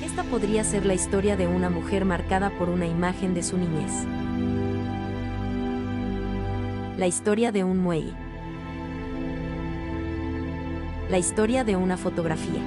Esta podría ser la historia de una mujer marcada por una imagen de su niñez. La historia de un muelle. La historia de una fotografía.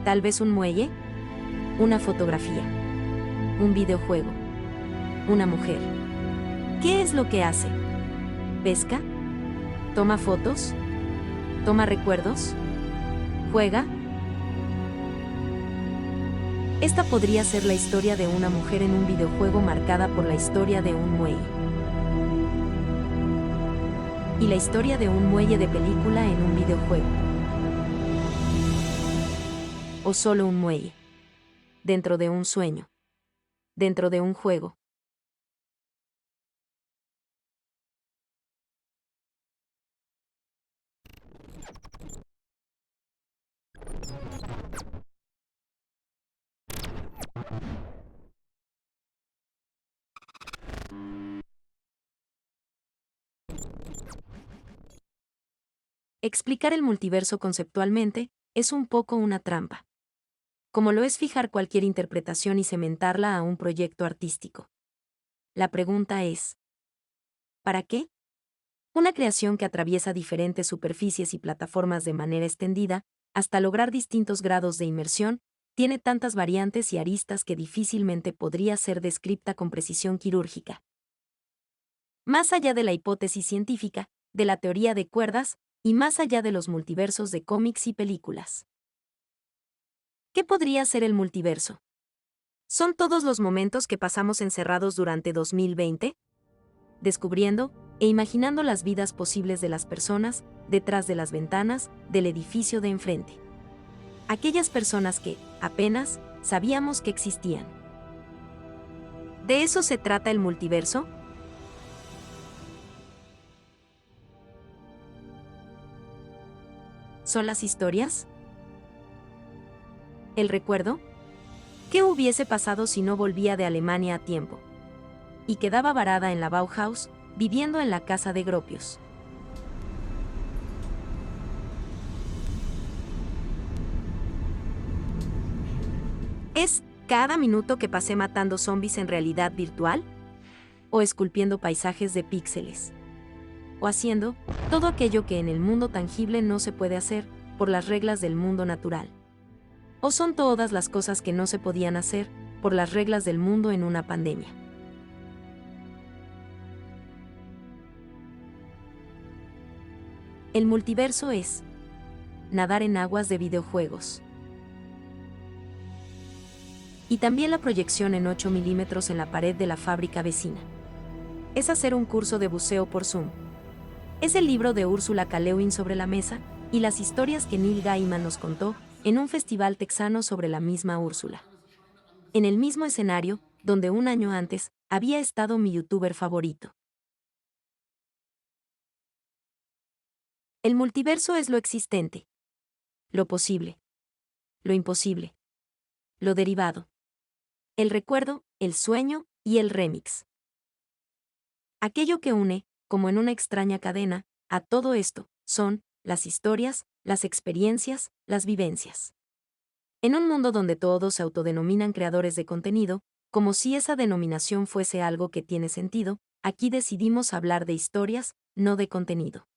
Tal vez un muelle, una fotografía, un videojuego, una mujer. ¿Qué es lo que hace? ¿Pesca? ¿Toma fotos? ¿Toma recuerdos? ¿Juega? Esta podría ser la historia de una mujer en un videojuego marcada por la historia de un muelle. Y la historia de un muelle de película en un videojuego. O solo un muelle. Dentro de un sueño. Dentro de un juego. Explicar el multiverso conceptualmente es un poco una trampa. Como lo es fijar cualquier interpretación y cementarla a un proyecto artístico. La pregunta es, ¿para qué? Una creación que atraviesa diferentes superficies y plataformas de manera extendida, hasta lograr distintos grados de inmersión, tiene tantas variantes y aristas que difícilmente podría ser descrita con precisión quirúrgica. Más allá de la hipótesis científica, de la teoría de cuerdas, y más allá de los multiversos de cómics y películas. ¿Qué podría ser el multiverso? ¿Son todos los momentos que pasamos encerrados durante 2020? Descubriendo e imaginando las vidas posibles de las personas detrás de las ventanas del edificio de enfrente. Aquellas personas que, apenas, sabíamos que existían. ¿De eso se trata el multiverso? ¿Son las historias? ¿El recuerdo? ¿Qué hubiese pasado si no volvía de Alemania a tiempo? Y quedaba varada en la Bauhaus, viviendo en la casa de Gropius. ¿Es cada minuto que pasé matando zombies en realidad virtual? ¿O esculpiendo paisajes de píxeles? ¿O haciendo todo aquello que en el mundo tangible no se puede hacer por las reglas del mundo natural? ¿O son todas las cosas que no se podían hacer por las reglas del mundo en una pandemia? El multiverso es nadar en aguas de videojuegos. Y también la proyección en 8 milímetros en la pared de la fábrica vecina. Es hacer un curso de buceo por Zoom. Es el libro de Úrsula K. Le Guin sobre la mesa, y las historias que Neil Gaiman nos contó en un festival texano sobre la misma Úrsula. En el mismo escenario, donde un año antes había estado mi youtuber favorito. El multiverso es lo existente, lo posible, lo imposible, lo derivado, el recuerdo, el sueño y el remix. Aquello que une, como en una extraña cadena, a todo esto, son las historias, las experiencias, las vivencias. En un mundo donde todos se autodenominan creadores de contenido, como si esa denominación fuese algo que tiene sentido, aquí decidimos hablar de historias, no de contenido.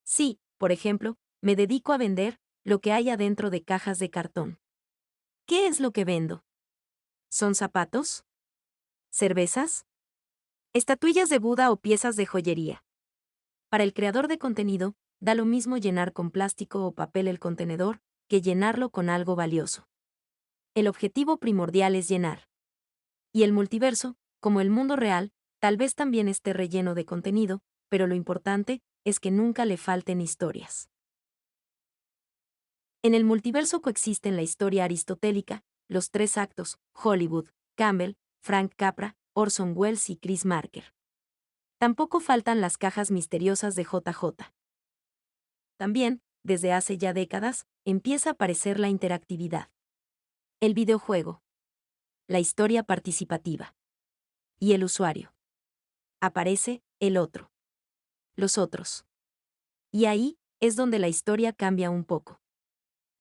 Sí, por ejemplo, me dedico a vender lo que hay adentro de cajas de cartón. ¿Qué es lo que vendo? ¿Son zapatos? ¿Cervezas? ¿Estatuillas de Buda o piezas de joyería? Para el creador de contenido, da lo mismo llenar con plástico o papel el contenedor, que llenarlo con algo valioso. El objetivo primordial es llenar. Y el multiverso, como el mundo real, tal vez también esté relleno de contenido, pero lo importante es que nunca le falten historias. En el multiverso coexisten la historia aristotélica, los tres actos, Hollywood, Campbell, Frank Capra, Orson Welles y Chris Marker. Tampoco faltan las cajas misteriosas de JJ. También, desde hace ya décadas, empieza a aparecer la interactividad. El videojuego. La historia participativa. Y el usuario. Aparece el otro. Los otros. Y ahí, es donde la historia cambia un poco.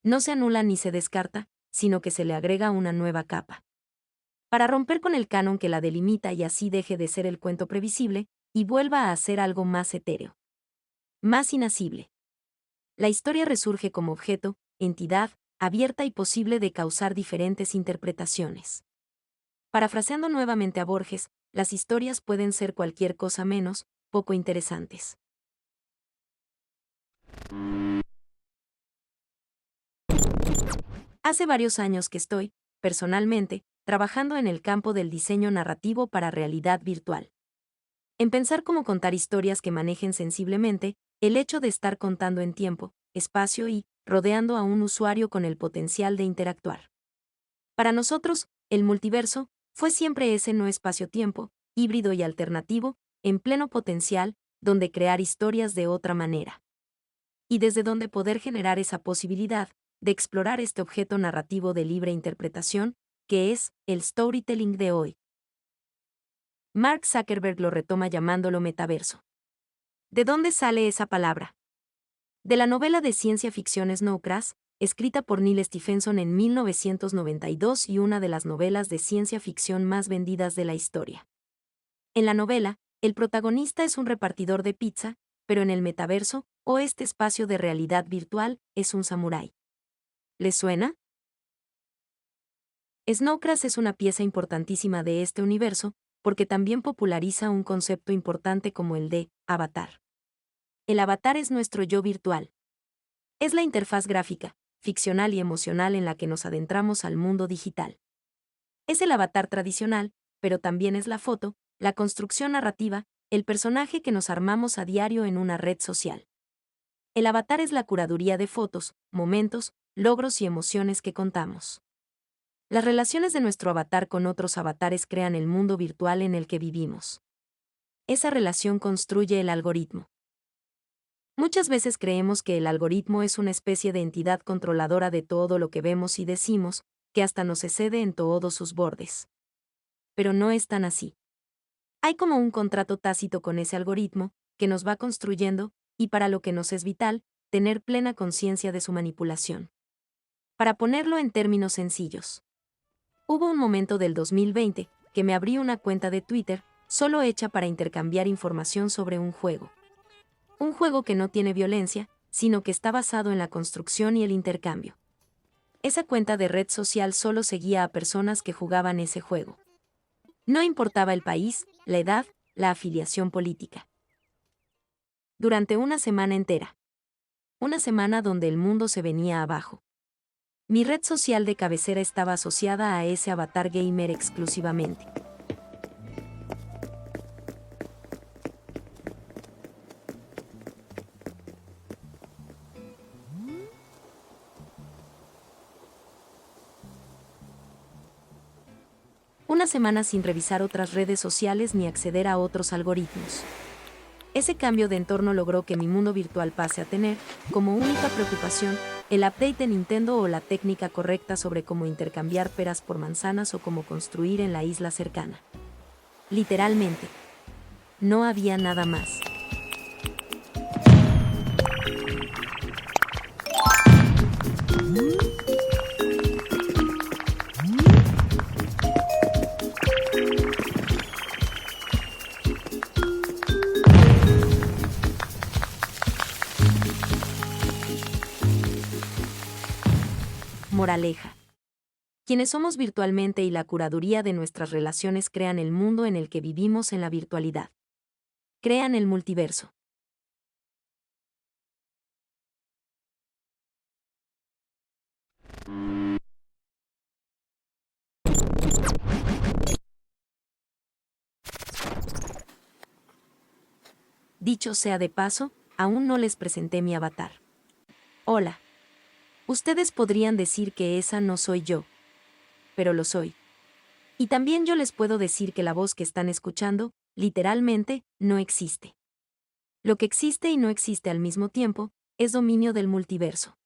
No se anula ni se descarta, sino que se le agrega una nueva capa. Para romper con el canon que la delimita y así deje de ser el cuento previsible y vuelva a ser algo más etéreo, más inasible. La historia resurge como objeto, entidad, abierta y posible de causar diferentes interpretaciones. Parafraseando nuevamente a Borges, las historias pueden ser cualquier cosa menos, poco interesantes. Hace varios años que estoy, personalmente, trabajando en el campo del diseño narrativo para realidad virtual. En pensar cómo contar historias que manejen sensiblemente el hecho de estar contando en tiempo, espacio y rodeando a un usuario con el potencial de interactuar. Para nosotros, el multiverso fue siempre ese no espacio-tiempo, híbrido y alternativo, en pleno potencial, donde crear historias de otra manera. Y desde donde poder generar esa posibilidad de explorar este objeto narrativo de libre interpretación, que es el storytelling de hoy. Mark Zuckerberg lo retoma llamándolo metaverso. ¿De dónde sale esa palabra? De la novela de ciencia ficción Snow Crash, escrita por Neal Stephenson en 1992 y una de las novelas de ciencia ficción más vendidas de la historia. En la novela, el protagonista es un repartidor de pizza, pero en el metaverso, o este espacio de realidad virtual, es un samurái. ¿Les suena? Snow Crash es una pieza importantísima de este universo, porque también populariza un concepto importante como el de avatar. El avatar es nuestro yo virtual. Es la interfaz gráfica, ficcional y emocional en la que nos adentramos al mundo digital. Es el avatar tradicional, pero también es la foto, la construcción narrativa, el personaje que nos armamos a diario en una red social. El avatar es la curaduría de fotos, momentos, logros y emociones que contamos. Las relaciones de nuestro avatar con otros avatares crean el mundo virtual en el que vivimos. Esa relación construye el algoritmo. Muchas veces creemos que el algoritmo es una especie de entidad controladora de todo lo que vemos y decimos, que hasta nos excede en todos sus bordes. Pero no es tan así. Hay como un contrato tácito con ese algoritmo, que nos va construyendo, y para lo que nos es vital, tener plena conciencia de su manipulación. Para ponerlo en términos sencillos. Hubo un momento del 2020, que me abrí una cuenta de Twitter, solo hecha para intercambiar información sobre un juego. Un juego que no tiene violencia, sino que está basado en la construcción y el intercambio. Esa cuenta de red social solo seguía a personas que jugaban ese juego. No importaba el país, la edad, la afiliación política. Durante una semana entera. Una semana donde el mundo se venía abajo. Mi red social de cabecera estaba asociada a ese avatar gamer exclusivamente. Una semana sin revisar otras redes sociales ni acceder a otros algoritmos. Ese cambio de entorno logró que mi mundo virtual pase a tener, como única preocupación, el update de Nintendo o la técnica correcta sobre cómo intercambiar peras por manzanas o cómo construir en la isla cercana. Literalmente. No había nada más. Moraleja. Quienes somos virtualmente y la curaduría de nuestras relaciones crean el mundo en el que vivimos en la virtualidad. Crean el multiverso. Dicho sea de paso, aún no les presenté mi avatar. Hola. Ustedes podrían decir que esa no soy yo. Pero lo soy. Y también yo les puedo decir que la voz que están escuchando, literalmente, no existe. Lo que existe y no existe al mismo tiempo, es dominio del multiverso.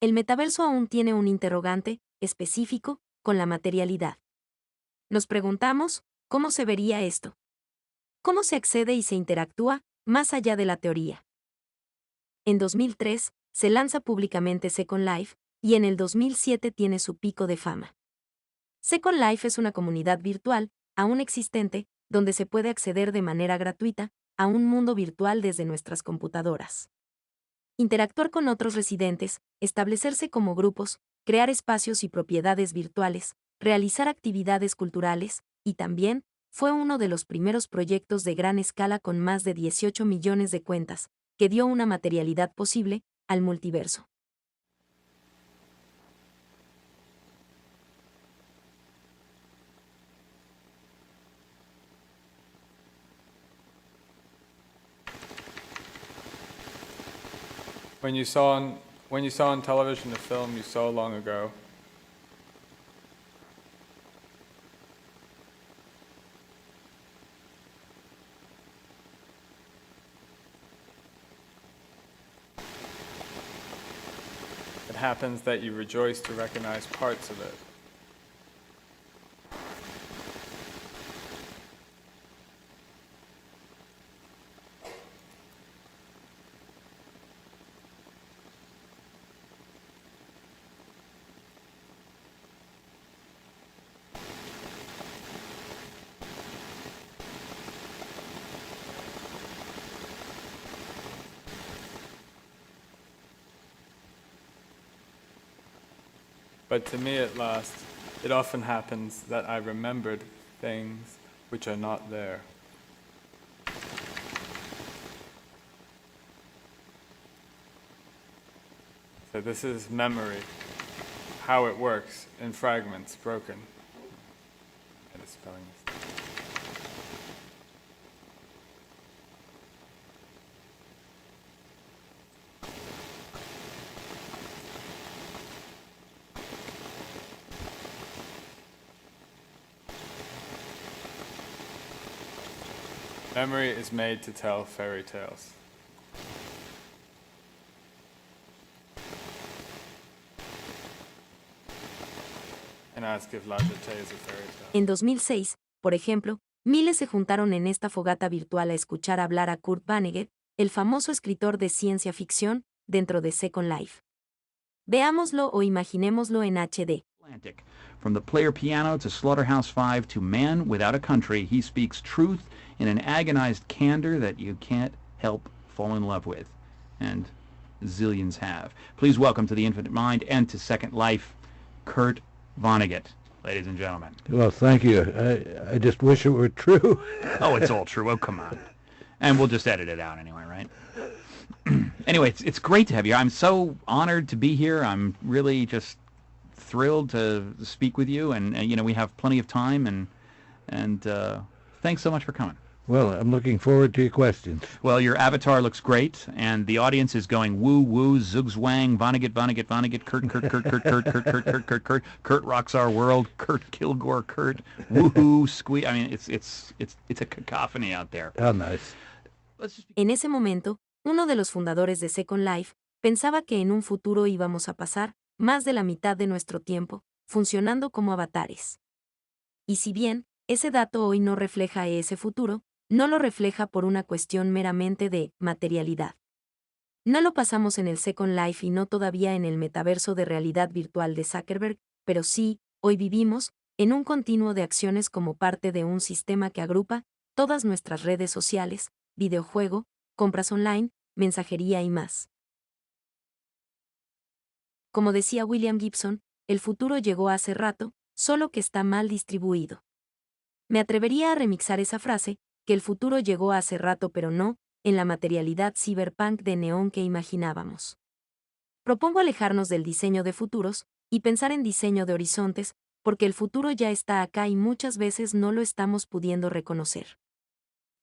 El metaverso aún tiene un interrogante, específico, con la materialidad. Nos preguntamos, ¿cómo se vería esto? ¿Cómo se accede y se interactúa, más allá de la teoría. En 2003, se lanza públicamente Second Life, y en el 2007 tiene su pico de fama. Second Life es una comunidad virtual, aún existente, donde se puede acceder de manera gratuita a un mundo virtual desde nuestras computadoras. Interactuar con otros residentes, establecerse como grupos, crear espacios y propiedades virtuales, realizar actividades culturales, y también, fue uno de los primeros proyectos de gran escala con más de 18 millones de cuentas, que dio una materialidad posible al multiverso. When you saw on television the film you saw long ago, it happens that you rejoice to recognize parts of it. But to me at last, it often happens that I remembered things which are not there. So this is memory, how it works in fragments, broken. And it's spelling this. Memory is made to tell fairy tales. And ask if La Jetée is a fairy tale. En 2006, por ejemplo, miles se juntaron en esta fogata virtual a escuchar hablar a Kurt Vonnegut, el famoso escritor de ciencia ficción, dentro de Second Life. Veámoslo o imaginémoslo en HD. From the player piano to Slaughterhouse-5 to Man Without a Country, he speaks truth in an agonized candor that you can't help fall in love with. And zillions have. Please welcome to The Infinite Mind and to Second Life, Kurt Vonnegut, ladies and gentlemen. Well, thank you. I just wish it were true. Oh, it's all true. Oh, come on. And we'll just edit it out anyway, right? Anyway, it's great to have you. I'm so honored to be here. I'm really just thrilled to speak with you, and you know, we have plenty of time, and thanks so much for coming. Well, I'm looking forward to your questions. Well, your avatar looks great, and the audience is going woo woo, zug zwang, Vonnegut, Vonnegut, Vonnegut, Kurt, Kurt, Kurt, Kurt, Kurt, Kurt, Kurt, Kurt, Kurt, Kurt, Kurt rocks our world, Kurt Kilgore, Kurt, woohoo, squeak. I mean, it's a cacophony out there. How nice. En ese momento, uno de los fundadores de Second Life pensaba que en un futuro íbamos a pasar más de la mitad de nuestro tiempo funcionando como avatares. Y si bien ese dato hoy no refleja ese futuro, no lo refleja por una cuestión meramente de materialidad. No lo pasamos en el Second Life y no todavía en el metaverso de realidad virtual de Zuckerberg, pero sí, hoy vivimos en un continuo de acciones como parte de un sistema que agrupa todas nuestras redes sociales, videojuego, compras online, mensajería y más. Como decía William Gibson, el futuro llegó hace rato, solo que está mal distribuido. Me atrevería a remixar esa frase, que el futuro llegó hace rato pero no, en la materialidad cyberpunk de neón que imaginábamos. Propongo alejarnos del diseño de futuros, y pensar en diseño de horizontes, porque el futuro ya está acá y muchas veces no lo estamos pudiendo reconocer.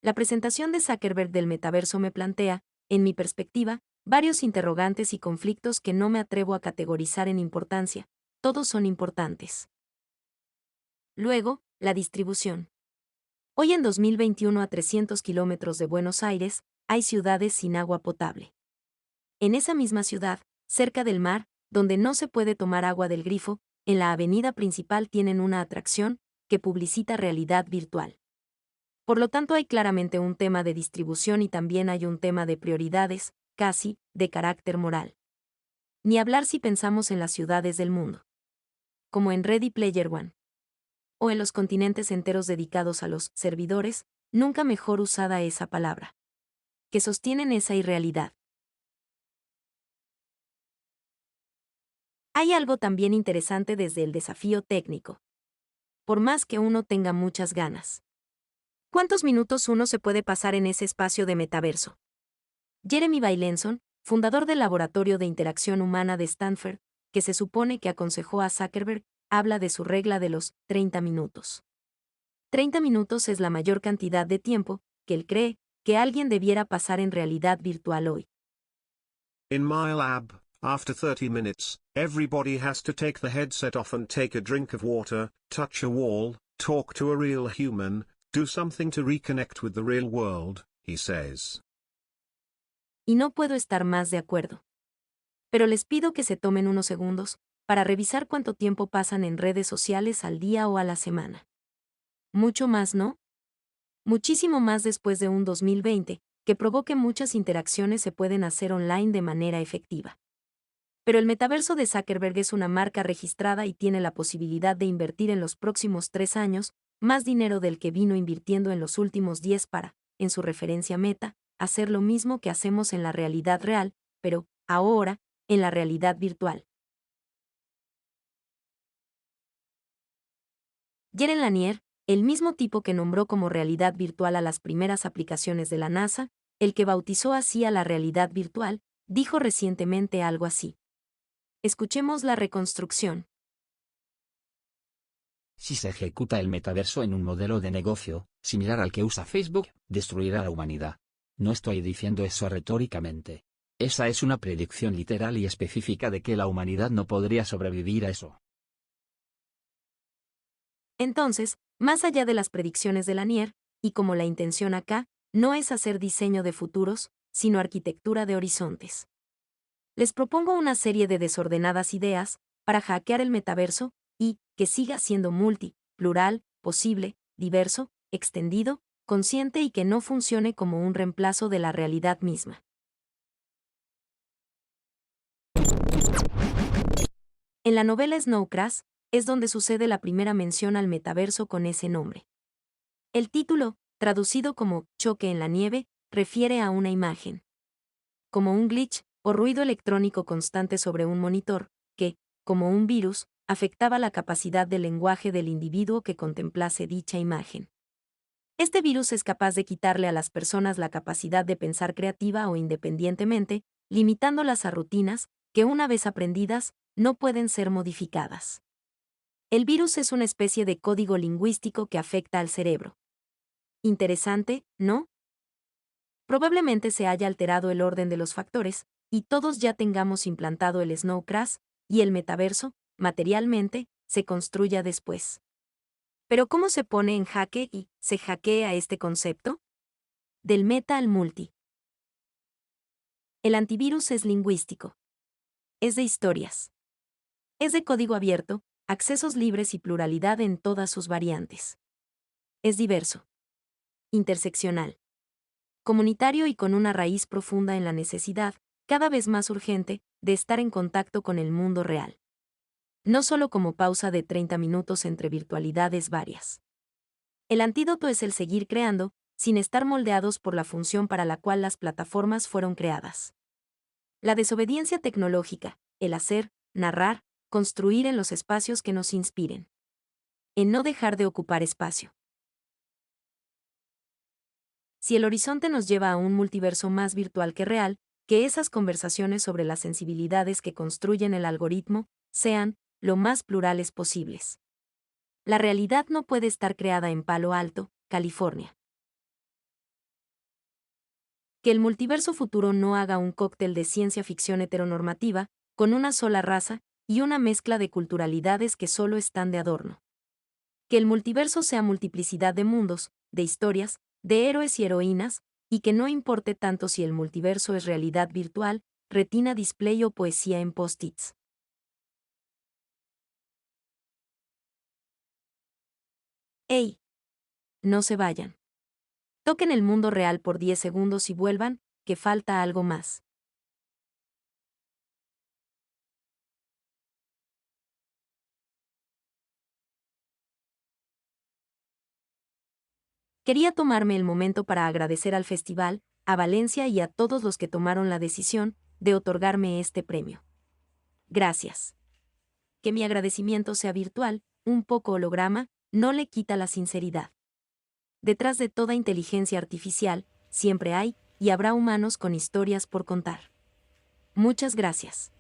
La presentación de Zuckerberg del metaverso me plantea, en mi perspectiva, varios interrogantes y conflictos que no me atrevo a categorizar en importancia, todos son importantes. Luego, la distribución. Hoy en 2021 a 300 kilómetros de Buenos Aires, hay ciudades sin agua potable. En esa misma ciudad, cerca del mar, donde no se puede tomar agua del grifo, en la avenida principal tienen una atracción que publicita realidad virtual. Por lo tanto, hay claramente un tema de distribución y también hay un tema de prioridades, casi, de carácter moral. Ni hablar si pensamos en las ciudades del mundo. Como en Ready Player One. O en los continentes enteros dedicados a los servidores, nunca mejor usada esa palabra. Que sostienen esa irrealidad. Hay algo también interesante desde el desafío técnico. Por más que uno tenga muchas ganas. ¿Cuántos minutos uno se puede pasar en ese espacio de metaverso? Jeremy Bailenson, fundador del Laboratorio de Interacción Humana de Stanford, que se supone que aconsejó a Zuckerberg, habla de su regla de los 30 minutos. 30 minutos es la mayor cantidad de tiempo que él cree que alguien debiera pasar en realidad virtual hoy. In my lab, after 30 minutes, everybody has to take the headset off and take a drink of water, touch a wall, talk to a real human, do something to reconnect with the real world, he says. Y no puedo estar más de acuerdo. Pero les pido que se tomen unos segundos para revisar cuánto tiempo pasan en redes sociales al día o a la semana. Mucho más, ¿no? Muchísimo más después de un 2020, que probó que muchas interacciones se pueden hacer online de manera efectiva. Pero el metaverso de Zuckerberg es una marca registrada y tiene la posibilidad de invertir en los próximos 3 años más dinero del que vino invirtiendo en los últimos 10 para, en su referencia Meta, hacer lo mismo que hacemos en la realidad real, pero, ahora, en la realidad virtual. Jaron Lanier, el mismo tipo que nombró como realidad virtual a las primeras aplicaciones de la NASA, el que bautizó así a la realidad virtual, dijo recientemente algo así. Escuchemos la reconstrucción. Si se ejecuta el metaverso en un modelo de negocio, similar al que usa Facebook, destruirá a la humanidad. No estoy diciendo eso retóricamente. Esa es una predicción literal y específica de que la humanidad no podría sobrevivir a eso. Entonces, más allá de las predicciones de Lanier, y como la intención acá, no es hacer diseño de futuros, sino arquitectura de horizontes. Les propongo una serie de desordenadas ideas para hackear el metaverso y que siga siendo plural, posible, diverso, extendido, consciente y que no funcione como un reemplazo de la realidad misma. En la novela Snow Crash, es donde sucede la primera mención al metaverso con ese nombre. El título, traducido como choque en la nieve, refiere a una imagen. Como un glitch, o ruido electrónico constante sobre un monitor, que, como un virus, afectaba la capacidad de lenguaje del individuo que contemplase dicha imagen. Este virus es capaz de quitarle a las personas la capacidad de pensar creativa o independientemente, limitándolas a rutinas que, una vez aprendidas, no pueden ser modificadas. El virus es una especie de código lingüístico que afecta al cerebro. Interesante, ¿no? Probablemente se haya alterado el orden de los factores, y todos ya tengamos implantado el Snow Crash, y el metaverso, materialmente, se construya después. Pero ¿cómo se pone en jaque y se hackea este concepto? Del meta al multi. El antivirus es lingüístico. Es de historias. Es de código abierto, accesos libres y pluralidad en todas sus variantes. Es diverso. Interseccional. Comunitario y con una raíz profunda en la necesidad, cada vez más urgente, de estar en contacto con el mundo real. No solo como pausa de 30 minutos entre virtualidades varias. El antídoto es el seguir creando, sin estar moldeados por la función para la cual las plataformas fueron creadas. La desobediencia tecnológica, el hacer, narrar, construir en los espacios que nos inspiren. En no dejar de ocupar espacio. Si el horizonte nos lleva a un multiverso más virtual que real, que esas conversaciones sobre las sensibilidades que construyen el algoritmo sean lo más plurales posibles. La realidad no puede estar creada en Palo Alto, California. Que el multiverso futuro no haga un cóctel de ciencia ficción heteronormativa, con una sola raza y una mezcla de culturalidades que solo están de adorno. Que el multiverso sea multiplicidad de mundos, de historias, de héroes y heroínas, y que no importe tanto si el multiverso es realidad virtual, retina display o poesía en post-its. ¡Ey! No se vayan. Toquen el mundo real por 10 segundos y vuelvan, que falta algo más. Quería tomarme el momento para agradecer al festival, a Valencia y a todos los que tomaron la decisión de otorgarme este premio. Gracias. Que mi agradecimiento sea virtual, un poco holograma, no le quita la sinceridad. Detrás de toda inteligencia artificial, siempre hay y habrá humanos con historias por contar. Muchas gracias.